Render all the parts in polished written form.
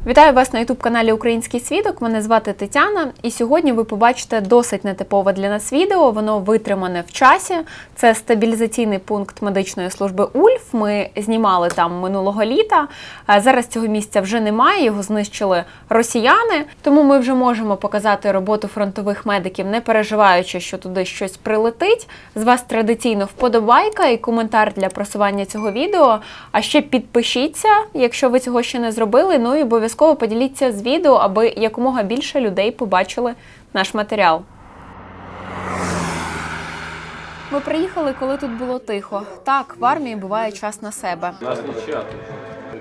Вітаю вас на YouTube-каналі «Український свідок». Мене звати Тетяна. І сьогодні ви побачите досить нетипове для нас відео. Воно витримане в часі. Це стабілізаційний пункт медичної служби Ульф. Ми знімали там минулого літа. Зараз цього місця вже немає, його знищили росіяни. Тому ми вже можемо показати роботу фронтових медиків, не переживаючи, що туди щось прилетить. З вас традиційно вподобайка і коментар для просування цього відео. А ще підпишіться, якщо ви цього ще не зробили. Ну і обов'язково поділіться з відео, аби якомога більше людей побачили наш матеріал. Ми приїхали, коли тут було тихо. Так, в армії буває час на себе. У нас нічия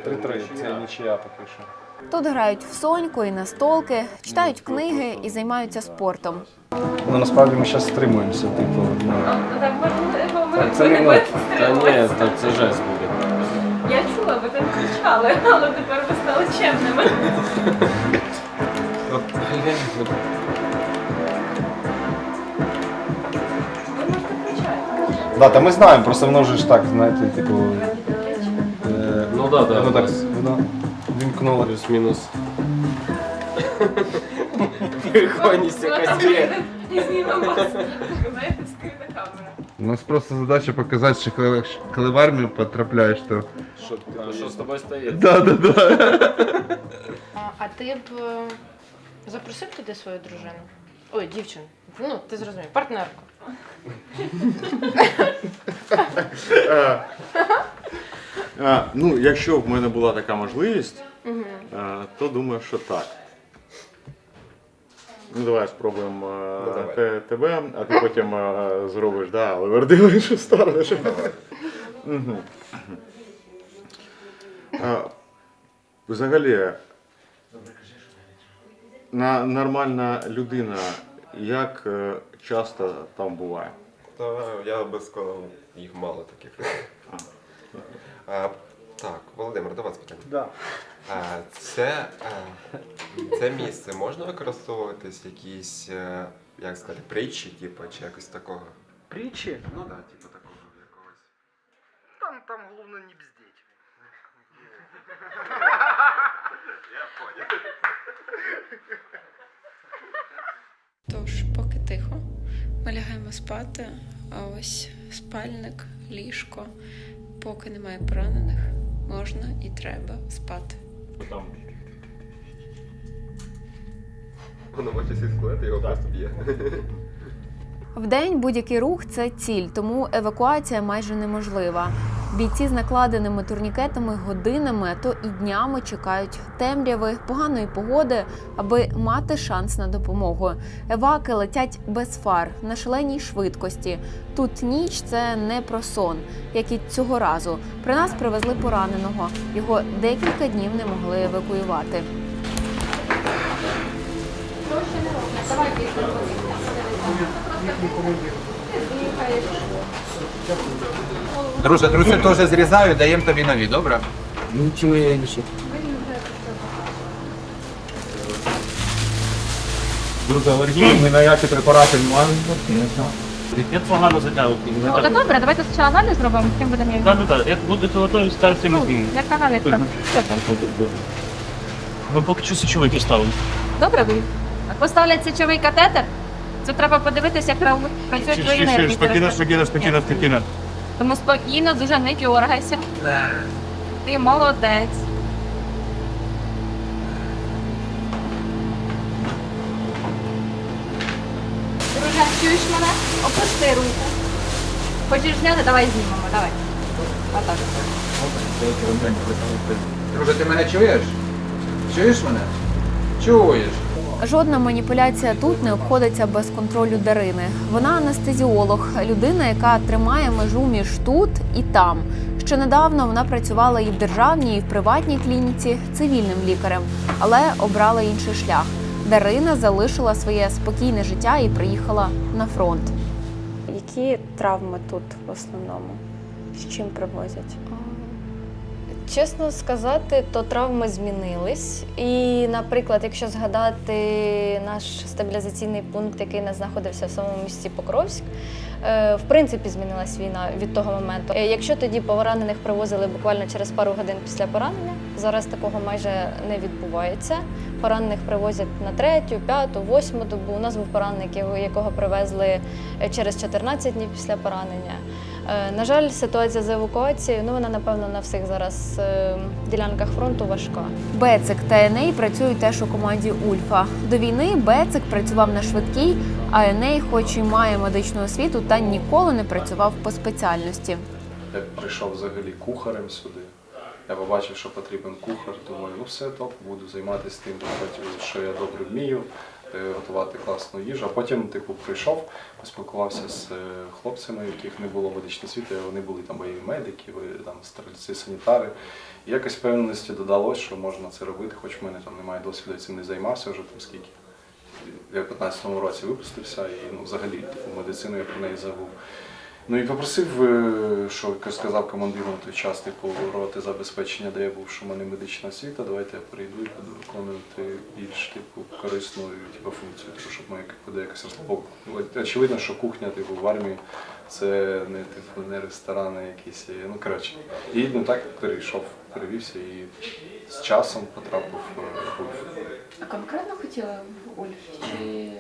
тут. 3-3, це нічия поки що. Тут грають в соньку і настолки, читають книги і займаються спортом. Ну, насправді ми зараз стримуємося, типу. Це не ми. Та ні, це жесть буде. Я чула, ви там кричали, але тепер ви стали чемними. Ви можете кричати. Да, та ми знаємо, просто воно вже ж так, знаєте, типу. Ну да, Воно так, воно вімкнуло. плюс-мінус. Перехонність якась є. І знімемо вас. Знаєте, скрита камера. У нас просто задача показати, що коли в армію потрапляєш, то... Що з тобою стається? Да. А ти б запросив туди свою дружину? Ой, дівчину. Ну, ти зрозумів, партнерку. Ну, якщо б в мене була така можливість, то думаю, що так. Ну, давай спробуємо тебе, а ти потім зробиш, да, але верди в іншу сторону. Мгм. Взагалі, нормальна людина, як часто там буває? Та я безконно їх мало таких. Так, Володимир, до вас питання. Да. Це місце можна використовуватись якісь, як сказати, притчі, типу, чи якось такого? Притчи? Ну так, типу такого якогось. Там головне не бздеть. Тож, поки тихо, ми лягаємо спати, а ось спальник, ліжко. Поки немає поранених, можна і треба спати. Воно може всі склети, його просто б'є. Вдень будь-який рух – це ціль, тому евакуація майже неможлива. Бійці з накладеними турнікетами годинами, а то і днями чекають темряви, поганої погоди, аби мати шанс на допомогу. Еваки летять без фар, на шаленій швидкості. Тут ніч – це не про сон, як і цього разу. При нас привезли пораненого. Його декілька днів не могли евакуювати. Друже, труси теж зрізаю, даємо тобі нові, добре? Ничего я не считаю. Друзі, алергії, ми на які препарати не маємо. Я погано затягнутий. Та добре, давайте спочатку аналіз зробимо, потім будемо їх. Так. Я буду готовий старатися мені. Як аналіз там? Що там? Ви поки що сечовий поставили. Добре, ви. Поставлять сечовий катетер. Це треба подивитися, як працюють твої нерви. Спокійно. Тому спокійно, дуже не дергайся. Ти молодець. Друже, чуєш мене? Опусти руку. Хочеш зняти? Давай знімемо, давай. Отак. Друже, ти мене чуєш? Чуєш мене? Чуєш. Жодна маніпуляція тут не обходиться без контролю Дарини. Вона анестезіолог, людина, яка тримає межу між тут і там. Ще недавно вона працювала і в державній, і в приватній клініці цивільним лікарем, але обрала інший шлях. Дарина залишила своє спокійне життя і приїхала на фронт. Які травми тут в основному? З чим привозять? Чесно сказати, то травми змінились. І, наприклад, якщо згадати наш стабілізаційний пункт, який знаходився в самому місті Покровськ, В принципі, змінилась війна від того моменту. Якщо тоді поранених привозили буквально через пару годин після поранення, зараз такого майже не відбувається. Поранених привозять на 3-ю, 5-ту, 8-му добу. У нас був пораненик, якого привезли через 14 днів після поранення. На жаль, ситуація з евакуацією, вона, напевно, на всіх зараз ділянках фронту важка. Бецик та Еней працюють теж у команді Ульфа. До війни Бецик працював на швидкій, а Еней, хоч і має медичну освіту, та ніколи не працював по спеціальності. Я прийшов взагалі кухарем сюди. Я побачив, що потрібен кухар, думаю, ну все, топ, буду займатися тим, що я добре вмію, готувати класну їжу. А потім прийшов, поспілкувався з хлопцями, у яких не було медичної освіти, вони були там бойові медики, там стрільці, санітари. І якось впевненості додалось, що можна це робити, хоч в мене там немає досвіду, я цим не займався вже там скільки. Я в 15-му році випустився і взагалі медицину я про неї забув. Ну і попросив, що сказав командиру на той час, роти забезпечення, де я був, що в мене медична освіта, давайте я прийду і буду виконувати більш корисну функцію, щоб ми буде якось розслабовувати. Очевидно, що кухня в армії це не ресторани якісь, ну коротше. І так перевівся і з часом потрапив в Ульф. А конкретно хотіли в Ульф? Чи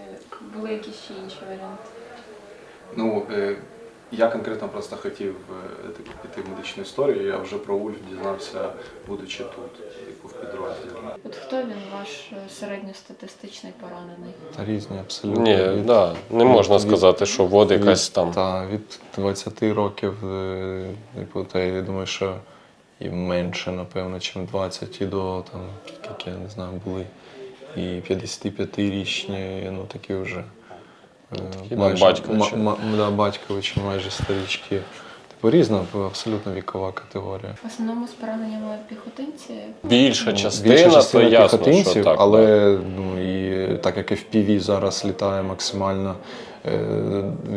були якісь ще інші варіанти? Ну, я конкретно просто хотів піти в медичну історію, я вже про Ульф дізнався, будучи тут, в підрозділі. От хто він ваш середньостатистичний поранений? Та різні абсолютно. Ні, не можна сказати, що вод якась там. Так, від 20 років, я думаю, що і менше, напевно, ніж 20, і до, скільки, я не знаю, були і 55-річні, такі вже. Батьковичі, майже старічки. Різна, абсолютно вікова категорія. В основному з пораненнями піхотинці? Більша частина, то ясно, піхотинців, що так. Але і так як FPV зараз літає максимально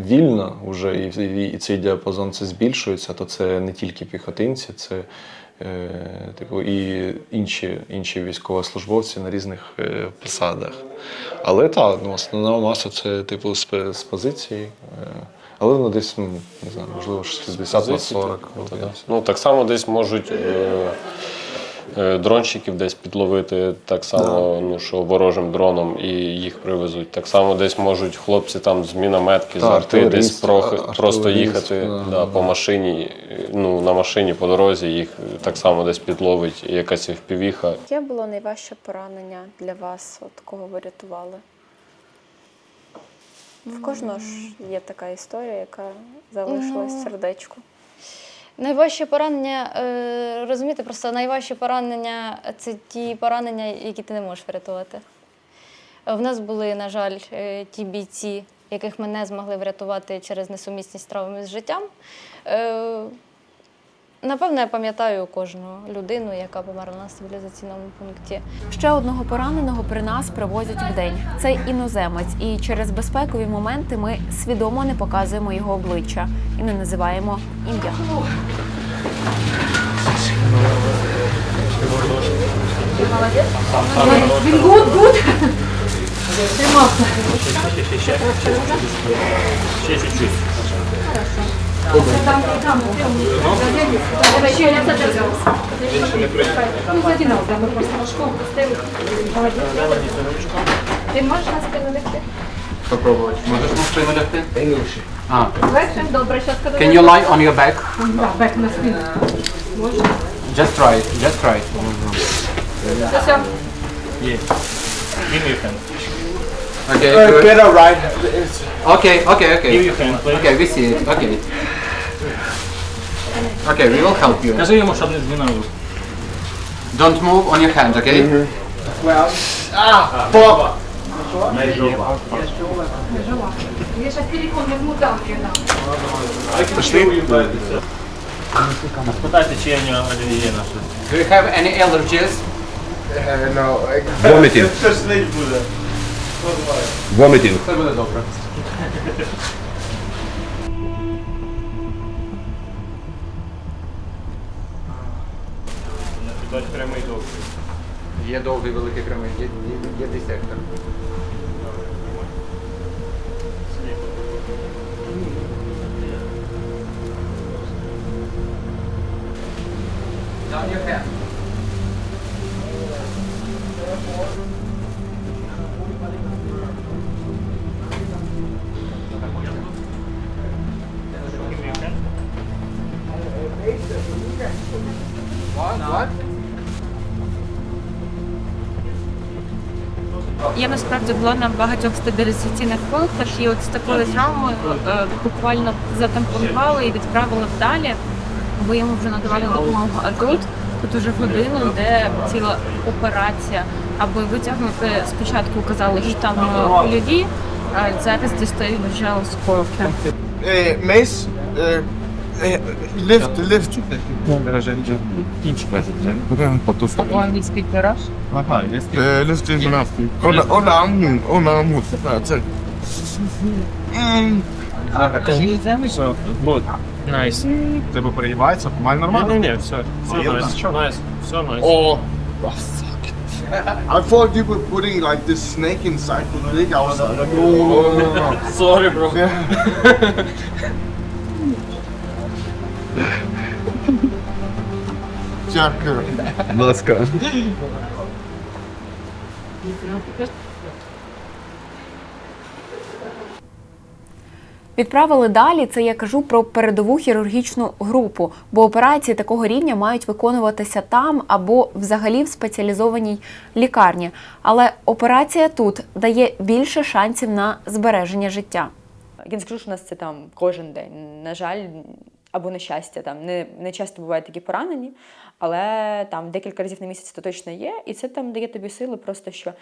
вільно вже, і цей діапазон це збільшується, то це не тільки піхотинці, це і інші військовослужбовці на різних посадах. Але так, основна маса це з позиції. Але воно десь, не знаю, можливо, 60 на 40. Так само десь можуть дронщиків десь підловити, так само, що ворожим дроном і їх привезуть. Так само десь можуть хлопці там з мінометки, з арти десь просто їхати по машині, на машині по дорозі, їх так само десь підловить якась FPV-ха. Яке було найважче поранення для вас, кого ви рятували? В кожного ж є така історія, яка залишилась в сердечку. Найважче поранення, розумієте, просто найважче поранення – це ті поранення, які ти не можеш врятувати. В нас були, на жаль, ті бійці, яких ми не змогли врятувати через несумісність травми з життям. Напевно, я пам'ятаю кожну людину, яка померла на стабілізаційному пункті. Ще одного пораненого при нас привозять вдень. Це іноземець, і через безпекові моменти ми свідомо не показуємо його обличчя і не називаємо ім'я. Він гуд. Тримався. Ще чуть-чуть. Там. Ще не задержався. Ну, задінав, ми просто на школу пустили. Ти можеш нас перенести? Попробувати. Можеш на спину лягти? Легше? Добре, що сказати? Can you lie on your back? Так, бек на спину. Можеш? Just try it. Just try it. Все. Є. Give me your hand. Okay, good. Better right. Okay. Give your hand, please. Okay, we see it. Okay. Okay, we will help you. Кажи йому, щоб не змінив. Don't move on your hand, okay? Не жопа. Я зараз телефон візьму там. Пішли? Спитайте, чи є у нього алергія на щось. Do you have any allergies? Vomiting. Vomiting. Це буде добре. Прямий довгий. Є довгий великий прямий, є десектор. Я насправді була на багатьох стабілізаційних пунктах, і от з такою травмою буквально затампонували і відправили далі, бо йому вже надавали допомогу. А тут уже годину йде ціла операція, аби витягнути. Спочатку казали, що там кульові, а зараз дістають вже осколки. Mace, lift. Він скільки раз? Lift under armen. Найс. Тебе переїбається, нормально? Ні, все найс. Oh, fuck. I thought you were putting like this snake inside the leg. I was like, no. Sorry, bro. Дякую. Будь ласка. Відправили далі, це я кажу про передову хірургічну групу, бо операції такого рівня мають виконуватися там або взагалі в спеціалізованій лікарні. Але операція тут дає більше шансів на збереження життя. Я не скажу, що у нас це там кожен день. На жаль, або на щастя, там не часто бувають такі поранені, але там декілька разів на місяць це точно є, і це там дає тобі сили просто, що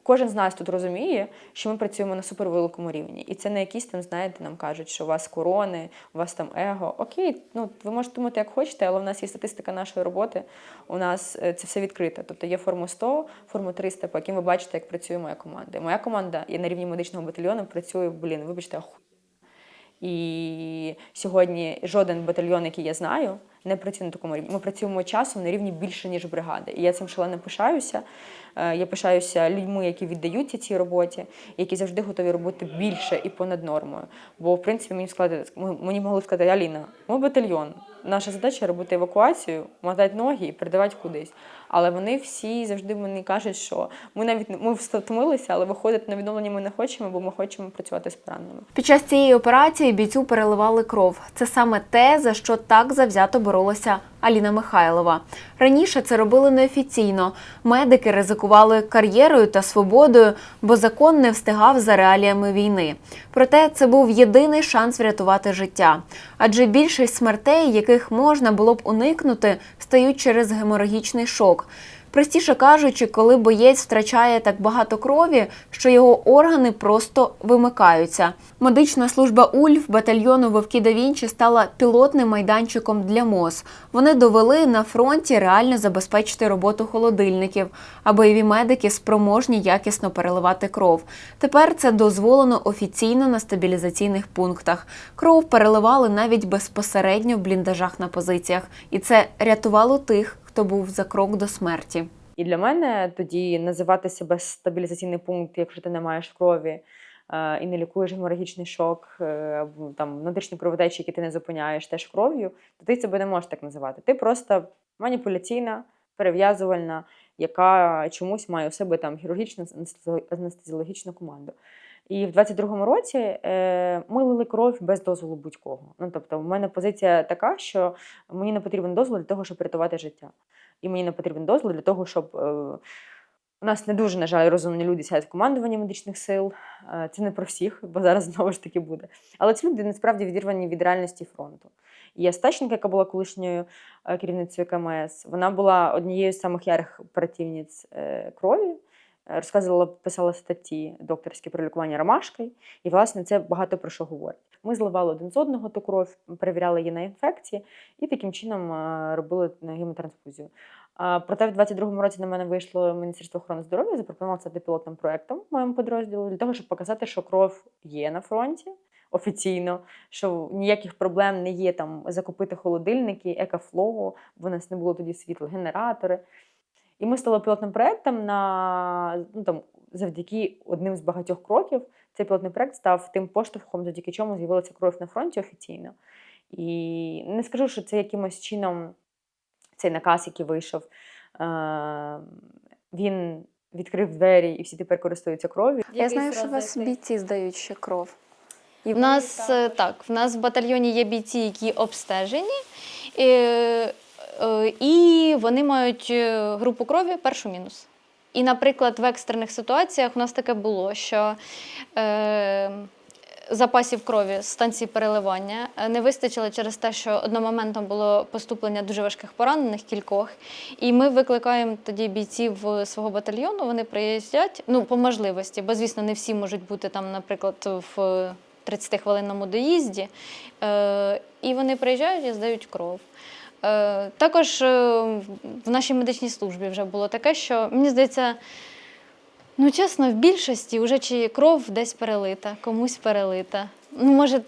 кожен з нас тут розуміє, що ми працюємо на супервеликому рівні. І це не якісь там, знаєте, нам кажуть, що у вас корони, у вас там его. Окей, ну ви можете думати, як хочете, але в нас є статистика нашої роботи, у нас це все відкрите. Тобто є форма 100, форма 300, по яким ви бачите, як працює моя команда. І моя команда є на рівні медичного батальйону, працює, вибачте, І сьогодні жоден батальйон, який я знаю, не працює на такому рівні. Ми працюємо часом на рівні більше, ніж бригади. І я цим шалено пишаюся. Я пишаюся людьми, які віддаються цій роботі, які завжди готові робити більше і понад нормою. Бо, в принципі, мені могли сказати, Аліна, ми батальйон. Наша задача – робити евакуацію, мотати ноги і передавати кудись. Але вони всі завжди мені кажуть, що ми втомилися, але виходити на відновлення ми не хочемо, бо ми хочемо працювати з пораненими. Під час цієї операції бійцю переливали кров. Це саме те, за що так завзято боролася Аліна Михайлова. Раніше це робили неофіційно. Медики ризикували кар'єрою та свободою, бо закон не встигав за реаліями війни. Проте це був єдиний шанс врятувати життя. Адже більшість смертей, яких можна було б уникнути, стають через геморагічний шок. Простіше кажучи, коли боєць втрачає так багато крові, що його органи просто вимикаються. Медична служба Ульф батальйону Вовки да Вінчі стала пілотним майданчиком для МОЗ. Вони довели на фронті реально забезпечити роботу холодильників, а бойові медики спроможні якісно переливати кров. Тепер це дозволено офіційно на стабілізаційних пунктах. Кров переливали навіть безпосередньо в бліндажах на позиціях. І це рятувало тих, хто був за крок до смерті. І для мене тоді називати себе стабілізаційний пункт, якщо ти не маєш крові і не лікуєш геморагічний шок, або там внутрішні кровотечі, які ти не зупиняєш теж кров'ю, то ти себе не можеш так називати. Ти просто маніпуляційна, перев'язувальна, яка чомусь має у себе там хірургічну анестезіологічну команду. І в 22-му році ми лили кров без дозволу будь-кого. Тобто в мене позиція така, що мені не потрібен дозвіл для того, щоб рятувати життя. І мені не потрібен дозвіл для того, щоб... У нас не дуже, на жаль, розумні люди сядуть в командуванні медичних сил. Це не про всіх, бо зараз знову ж таки буде. Але ці люди насправді відірвані від реальності фронту. І Астащенко, яка була колишньою керівницею КМС, вона була однією з самих ярих оперативниць крові. Розказувала, писала статті докторські про лікування ромашкою, і, власне, це багато про що говорить. Ми зливали один з одного ту кров, перевіряли її на інфекції і таким чином робили гемотрансфузію. Проте в 22-му році на мене вийшло Міністерство охорони здоров'я, запропонувало стати пілотним проєктом в моєму підрозділі для того, щоб показати, що кров є на фронті офіційно, що ніяких проблем не є там закупити холодильники, екофлоу, бо у нас не було тоді світла, генератори. І ми стали пілотним проєктом завдяки одним з багатьох кроків. Цей пілотний проєкт став тим поштовхом, завдяки чому з'явилася кров на фронті офіційно. І не скажу, що це якимось чином цей наказ, який вийшов, він відкрив двері і всі тепер користуються кров'ю. Я знаю, що у вас бійці здають ще кров. В нас в нас в батальйоні є бійці, які обстежені, і вони мають групу крові першу мінус. І, наприклад, в екстрених ситуаціях у нас таке було, що запасів крові з станції переливання не вистачило через те, що одномоментно було поступлення дуже важких поранених, кількох. І ми викликаємо тоді бійців свого батальйону, вони приїздять, ну, по можливості, бо, звісно, не всі можуть бути там, наприклад, в 30-хвилинному доїзді. І вони приїжджають і здають кров. Також в нашій медичній службі вже було таке, що, мені здається, ну, чесно, в більшості вже чи кров десь перелита, комусь перелита. Ну, може,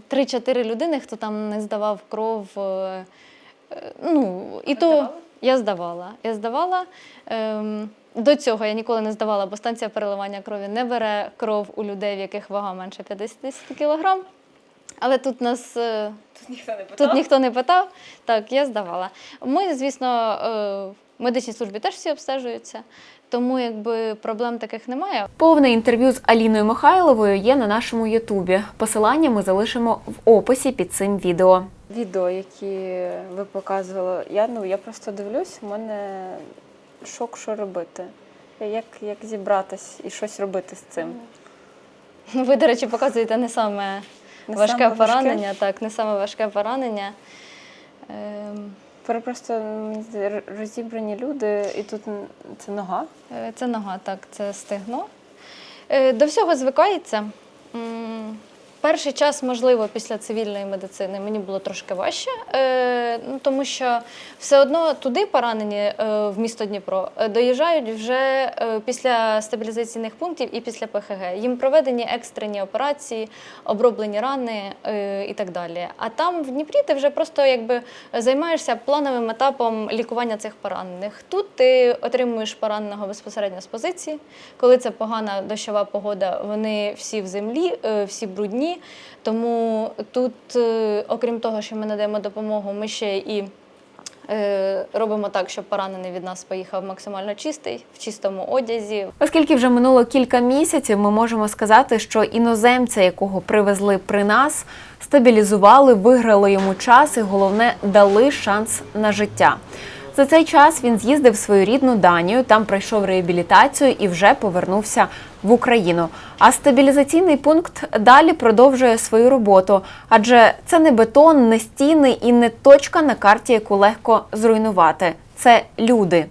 3-4 людини, хто там не здавав кров. Ну, і то я здавала. До цього я ніколи не здавала, бо станція переливання крові не бере кров у людей, в яких вага менше 50 кг. Але тут нас тут ніхто не питав. Так, я здавала. Ми, звісно, в медичній службі теж всі обстежуються, тому якби проблем таких немає. Повне інтерв'ю з Аліною Михайловою є на нашому Ютубі. Посилання ми залишимо в описі під цим відео. Відео, які ви показували, я просто дивлюсь, у мене шок, що робити. Як зібратись і щось робити з цим? Ви, до речі, показуєте не саме важке поранення, так, не саме важке поранення. Просто розібрані люди, і тут це нога? Це нога, так, це стегно. До всього звикається. Перший час, можливо, після цивільної медицини мені було трошки важче, тому що все одно туди поранені в місто Дніпро доїжджають вже після стабілізаційних пунктів і після ПХГ. Їм проведені екстрені операції, оброблені рани і так далі. А там в Дніпрі ти вже просто якби займаєшся плановим етапом лікування цих поранених. Тут ти отримуєш пораненого безпосередньо з позиції. Коли це погана дощова погода, вони всі в землі, всі брудні. Тому тут, окрім того, що ми надаємо допомогу, ми ще і робимо так, щоб поранений від нас поїхав максимально чистий, в чистому одязі. Оскільки вже минуло кілька місяців, ми можемо сказати, що іноземця, якого привезли при нас, стабілізували, виграли йому час і, головне, дали шанс на життя. За цей час він з'їздив в свою рідну Данію, там пройшов реабілітацію і вже повернувся в Україну. А стабілізаційний пункт далі продовжує свою роботу, адже це не бетон, не стіни і не точка на карті, яку легко зруйнувати. Це люди.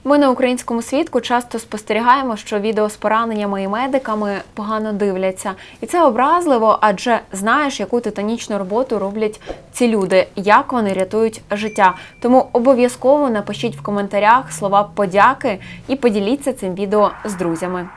Ми на Українському свідку часто спостерігаємо, що відео з пораненнями і медиками погано дивляться. І це образливо, адже знаєш, яку титанічну роботу роблять ці люди, як вони рятують життя. Тому обов'язково напишіть в коментарях слова подяки і поділіться цим відео з друзями.